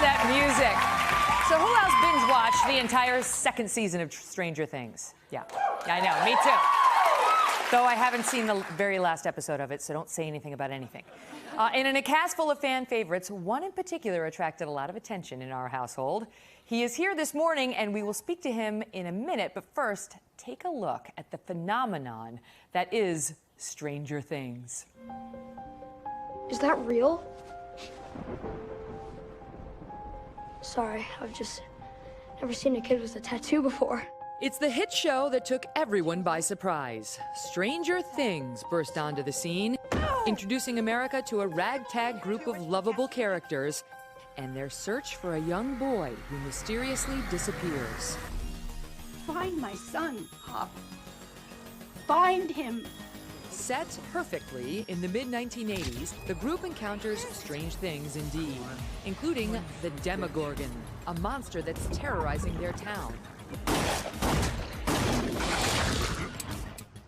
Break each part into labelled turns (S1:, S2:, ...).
S1: that music. So who else binge-watched the entire second season of Stranger Things? Yeah, I know, me too. Though I haven't seen the very last episode of it, so don't say anything about anything. And in a cast full of fan favorites, one in particular attracted a lot of attention in our household. He is here this morning, and we will speak to him in a minute. But first, take a look at the phenomenon that is Stranger Things.
S2: Is that real? Sorry, I've just never seen a kid with a tattoo before.
S1: It's the hit show that took everyone by surprise. Stranger Things burst onto the scene, introducing America to a ragtag group of lovable characters and their search for a young boy who mysteriously disappears.
S3: Find my son, Pop. Find him.
S1: Set perfectly in the mid-1980s, the group encounters strange things indeed, including the Demogorgon, a monster that's terrorizing their town.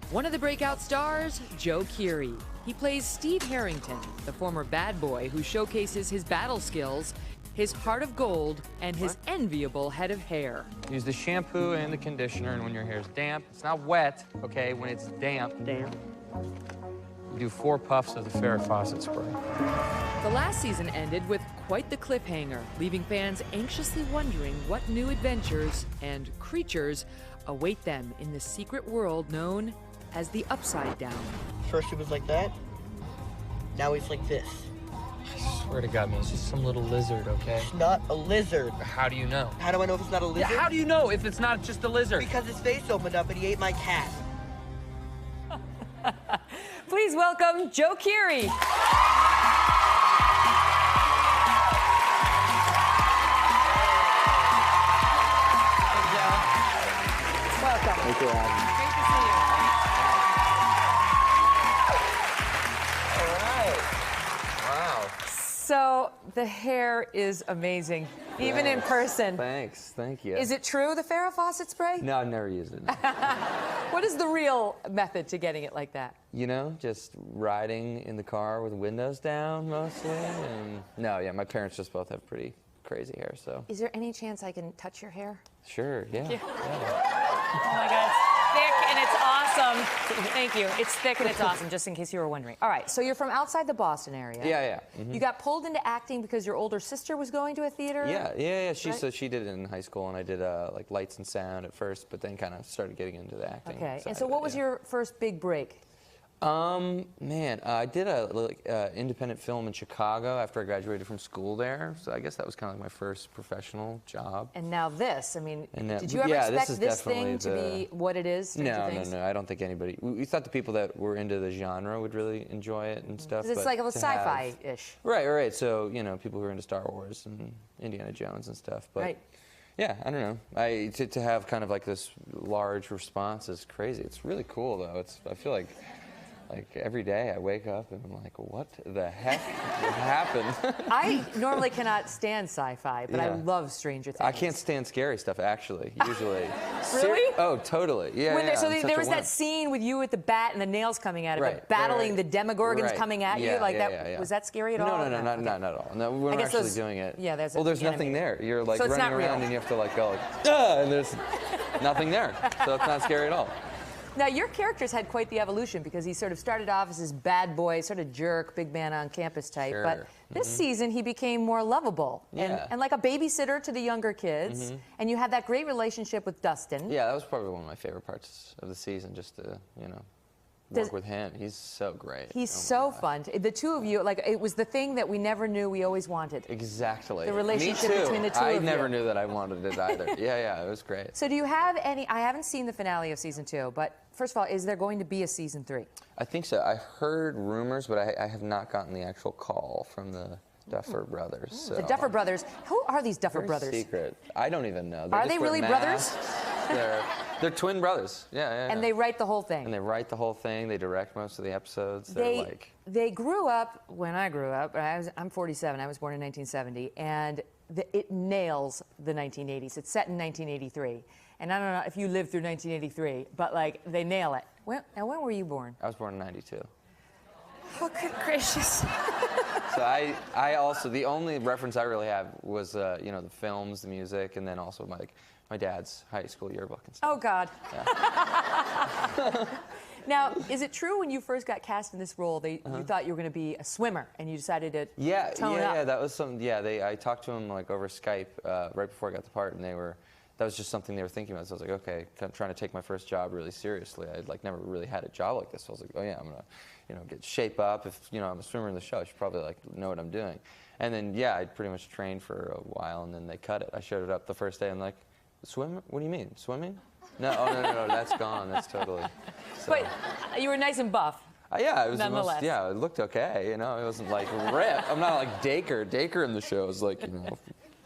S1: One of the breakout stars, Joe Keery. He plays Steve Harrington, the former bad boy who showcases his battle skills, his heart of gold, and his enviable head of hair.
S4: Use the shampoo and the conditioner, and when your hair's damp, it's not wet, okay, when it's damp. You do 4 puffs of the Farrah Fawcett spray.
S1: The last season ended with quite the cliffhanger, leaving fans anxiously wondering what new adventures and creatures await them in the secret world known as the Upside Down.
S5: First he was like that, now he's like this.
S4: I swear to God, man, it's just some little lizard, okay?
S5: It's not a lizard.
S4: How do you know?
S5: How do I know if it's not a lizard?
S4: Yeah, how do you know if it's not just a lizard?
S5: Because his face opened up and he ate my cat.
S1: Please welcome Joe Keery. Welcome.
S6: Thank you, Adam.
S1: Great to see you.
S4: All right. Wow.
S1: So the hair is amazing, even in person.
S6: Thanks, thank you.
S1: Is it true, the Farrah Fawcett spray?
S6: No, I've never used it. No.
S1: What is the real method to getting it like that?
S6: You know, just riding in the car with the windows down mostly. And no, yeah, my parents just both have pretty crazy hair, so.
S1: Is there any chance I can touch your hair?
S6: Sure, yeah.
S1: Oh my God, it's thick and it's awesome. Thank you. It's thick and it's awesome, just in case you were wondering. All right, so you're from outside the Boston area.
S6: Yeah. Mm-hmm.
S1: You got pulled into acting because your older sister was going to a theater?
S6: Yeah.
S1: Right?
S6: She did it in high school, and I did like lights and sound at first, but then kind of started getting into the acting.
S1: Okay,
S6: side
S1: and so
S6: of
S1: what
S6: it,
S1: was
S6: yeah.
S1: your first big break?
S6: Man, I did a independent film in Chicago after I graduated from school there. So I guess that was kind of like my first professional job.
S1: And now this, I mean,
S6: And
S1: did you ever expect this thing to be what it is?
S6: No. I don't think anybody. We thought the people that were into the genre would really enjoy it and stuff.
S1: Because it's like a sci-fi-ish.
S6: Right. So people who are into Star Wars and Indiana Jones and stuff. But
S1: right.
S6: Yeah, I don't know. To have kind of like this large response is crazy. It's really cool though. I feel like every day I wake up and I'm like, what the heck happened?
S1: I normally cannot stand sci-fi, but I love Stranger Things.
S6: I can't stand scary stuff, actually, usually.
S1: Really?
S6: Oh, totally. Yeah.
S1: So there was that scene with you with the bat and the nails coming out of it, battling the Demogorgons coming at you like that. Yeah. Was that scary at all?
S6: No, not at all. No, we're not actually doing it.
S1: Yeah, there's.
S6: Well, there's nothing there. You're like
S1: so
S6: running around and you have to like go like, ah, and there's nothing there. So it's not scary at all.
S1: Now, your character's had quite the evolution because he sort of started off as this bad boy, sort of jerk, big man on campus type.
S6: Sure.
S1: But this season, he became more lovable and like a babysitter to the younger kids. And you had that great relationship with Dustin.
S6: Yeah, that was probably one of my favorite parts of the season, just to, work with him. He's so great.
S1: He's so fun. The two of you, like, it was the thing that we never knew we always wanted.
S6: Exactly.
S1: The relationship between the two of you.
S6: I never knew that I wanted it either. Yeah, it was great.
S1: So do you have any, I haven't seen the finale of season 2, but first of all, is there going to be a season 3?
S6: I think so. I heard rumors, but I have not gotten the actual call from the Duffer Brothers. So.
S1: The Duffer Brothers. Who are these Duffer Brothers?
S6: Secret. I don't even know.
S1: Are they really brothers?
S6: They're twin brothers. Yeah.
S1: And they write the whole thing.
S6: And they write the whole thing. They direct most of the episodes.
S1: They grew up when I grew up. I'm 47. I was born in 1970, and it nails the 1980s. It's set in 1983, and I don't know if you lived through 1983, but like they nail it. Now when were you born?
S6: I was born in '92.
S1: Oh, good gracious.
S6: So I also, the only reference I really have was, you know, the films, the music, and then also my dad's high school yearbook and stuff.
S1: Oh, God.
S6: Yeah.
S1: Now, is it true when you first got cast in this role, you thought you were going to be a swimmer, and you decided to tone up?
S6: Yeah, that was some. Yeah, I talked to them like over Skype right before I got the part, and that was just something they were thinking about. So I was like, okay, kind of trying to take my first job really seriously. I'd like never really had a job like this. So I was like, oh yeah, I'm gonna, you know, get shape up. If you know I'm a swimmer in the show, I should probably like know what I'm doing. And then yeah, I pretty much trained for a while, and then they cut it. I showed it up the first day. I'm like, swim? What do you mean, swimming? No, oh no, that's gone. That's totally. So.
S1: But you were nice and buff.
S6: Yeah, it was
S1: Nonetheless.
S6: yeah, it looked okay. You know, it wasn't like ripped. I'm not like Dacre. Dacre in the show is like, you know,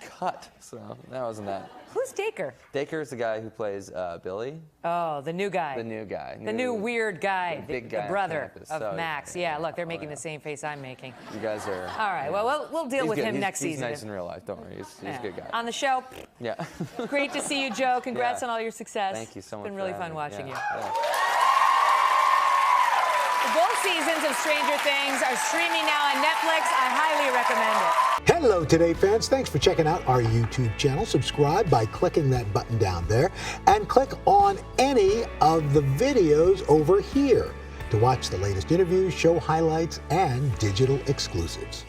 S6: cut. So that wasn't that.
S1: Who's Dacre?
S6: Dacre is the guy who plays Billy.
S1: Oh, the new guy.
S6: The new guy.
S1: The new weird guy.
S6: The big guy
S1: the brother
S6: on campus.
S1: of
S6: So,
S1: Max. Yeah, look, they're making the same face I'm making.
S6: You guys are.
S1: All right, well, we'll deal
S6: He's
S1: with
S6: good.
S1: him
S6: He's-
S1: next
S6: he's
S1: season.
S6: nice in real life. Don't worry. He's a good guy.
S1: On the show,
S6: Yeah.
S1: great to see you, Joe. Congrats
S6: Yeah.
S1: on all your success.
S6: Thank you so much.
S1: It's been
S6: for
S1: really
S6: having
S1: fun
S6: me.
S1: watching
S6: Yeah.
S1: you.
S6: Yeah.
S1: Both seasons of Stranger Things are streaming now on Netflix. I highly recommend it.
S7: Hello, Today fans. Thanks for checking out our YouTube channel. Subscribe by clicking that button down there and click on any of the videos over here to watch the latest interviews, show highlights, and digital exclusives.